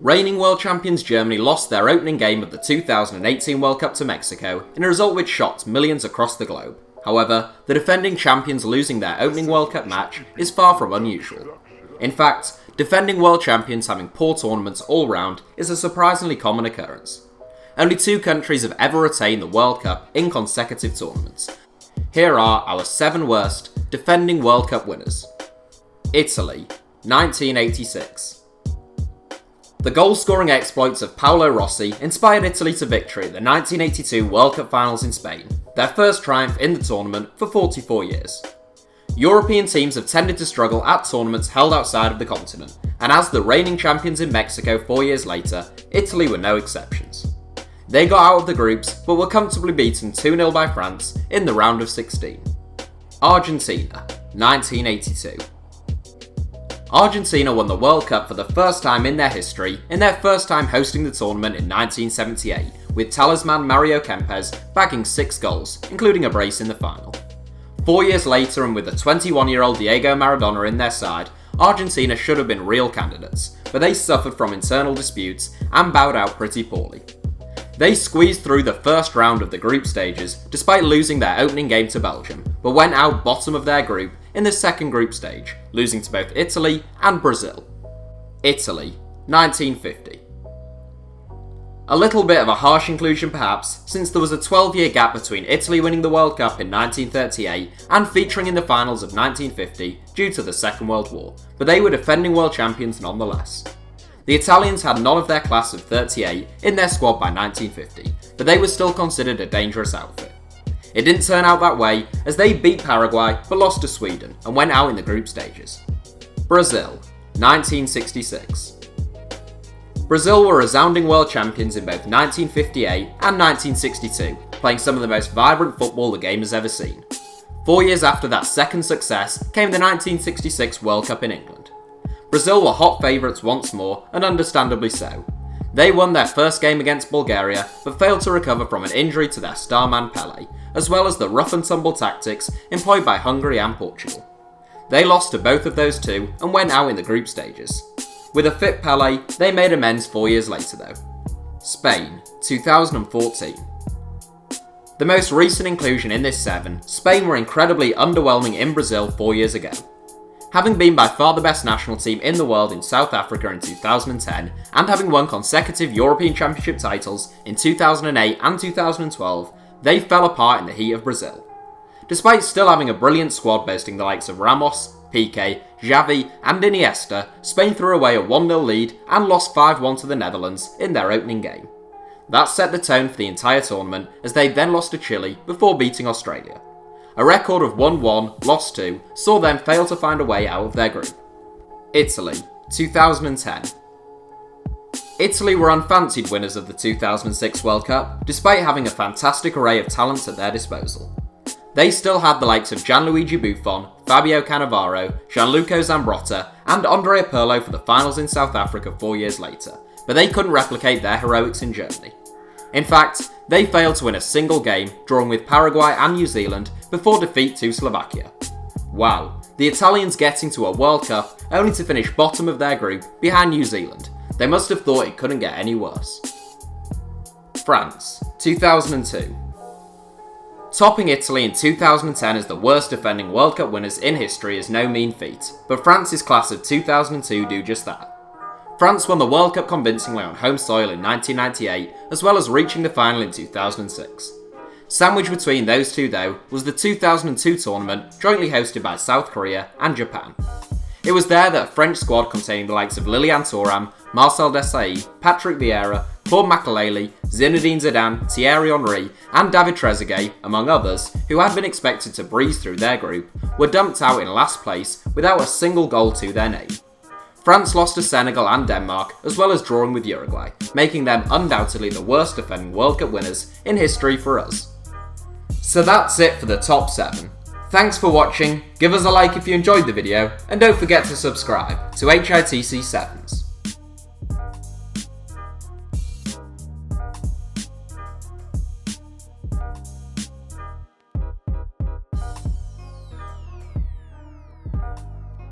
Reigning world champions Germany lost their opening game of the 2018 World Cup to Mexico in a result which shocked millions across the globe. However, the defending champions losing their opening World Cup match is far from unusual. In fact, defending world champions having poor tournaments all round is a surprisingly common occurrence. Only 2 countries have ever retained the World Cup in consecutive tournaments. Here are our 7 worst defending World Cup winners. Italy, 1986. The goal-scoring exploits of Paolo Rossi inspired Italy to victory at the 1982 World Cup finals in Spain, their first triumph in the tournament for 44 years. European teams have tended to struggle at tournaments held outside of the continent, and as the reigning champions in Mexico 4 years later, Italy were no exceptions. They got out of the groups, but were comfortably beaten 2-0 by France in the round of 16. Argentina, 1982. Argentina won the World Cup for the first time in their history in their first time hosting the tournament in 1978, with talisman Mario Kempes bagging 6 goals, including a brace in the final. 4 years later, and with a 21-year-old Diego Maradona in their side, Argentina should have been real candidates, but they suffered from internal disputes and bowed out pretty poorly. They squeezed through the first round of the group stages despite losing their opening game to Belgium, but went out bottom of their group in the second group stage, losing to both Italy and Brazil. Italy, 1950. A little bit of a harsh inclusion perhaps, since there was a 12-year gap between Italy winning the World Cup in 1938 and featuring in the finals of 1950 due to the Second World War, but they were defending world champions nonetheless. The Italians had none of their class of 38 in their squad by 1950, but they were still considered a dangerous outfit. It didn't turn out that way, as they beat Paraguay but lost to Sweden and went out in the group stages. Brazil, 1966. Brazil were resounding world champions in both 1958 and 1962, playing some of the most vibrant football the game has ever seen. 4 years after that second success came the 1966 World Cup in England. Brazil were hot favourites once more, and understandably so. They won their first game against Bulgaria, but failed to recover from an injury to their star man Pelé, as well as the rough and tumble tactics employed by Hungary and Portugal. They lost to both of those two and went out in the group stages. With a fit Pelé, they made amends 4 years later though. Spain, 2014. The most recent inclusion in this 7, Spain were incredibly underwhelming in Brazil 4 years ago. Having been by far the best national team in the world in South Africa in 2010, and having won consecutive European Championship titles in 2008 and 2012, they fell apart in the heat of Brazil. Despite still having a brilliant squad boasting the likes of Ramos, Piqué, Xavi and Iniesta, Spain threw away a 1-0 lead and lost 5-1 to the Netherlands in their opening game. That set the tone for the entire tournament, as they then lost to Chile before beating Australia. A record of 1-1, lost 2, saw them fail to find a way out of their group. Italy, 2010. Italy were unfancied winners of the 2006 World Cup, despite having a fantastic array of talents at their disposal. They still had the likes of Gianluigi Buffon, Fabio Cannavaro, Gianluca Zambrotta and Andrea Pirlo for the finals in South Africa 4 years later, but they couldn't replicate their heroics in Germany. In fact, they failed to win a single game, drawing with Paraguay and New Zealand before defeat to Slovakia. Wow, the Italians getting to a World Cup only to finish bottom of their group behind New Zealand. They must have thought it couldn't get any worse. France, 2002. Topping Italy in 2010 as the worst defending World Cup winners in history is no mean feat, but France's class of 2002 do just that. France won the World Cup convincingly on home soil in 1998, as well as reaching the final in 2006. Sandwiched between those two though was the 2002 tournament jointly hosted by South Korea and Japan. It was there that a French squad containing the likes of Lilian Thuram, Marcel Desailly, Patrick Vieira, Claude Makélélé, Zinedine Zidane, Thierry Henry and David Trezeguet, among others, who had been expected to breeze through their group, were dumped out in last place without a single goal to their name. France lost to Senegal and Denmark, as well as drawing with Uruguay, making them undoubtedly the worst defending World Cup winners in history for us. So that's it for the top 7. Thanks for watching, give us a like if you enjoyed the video, and don't forget to subscribe to HITC Sevens.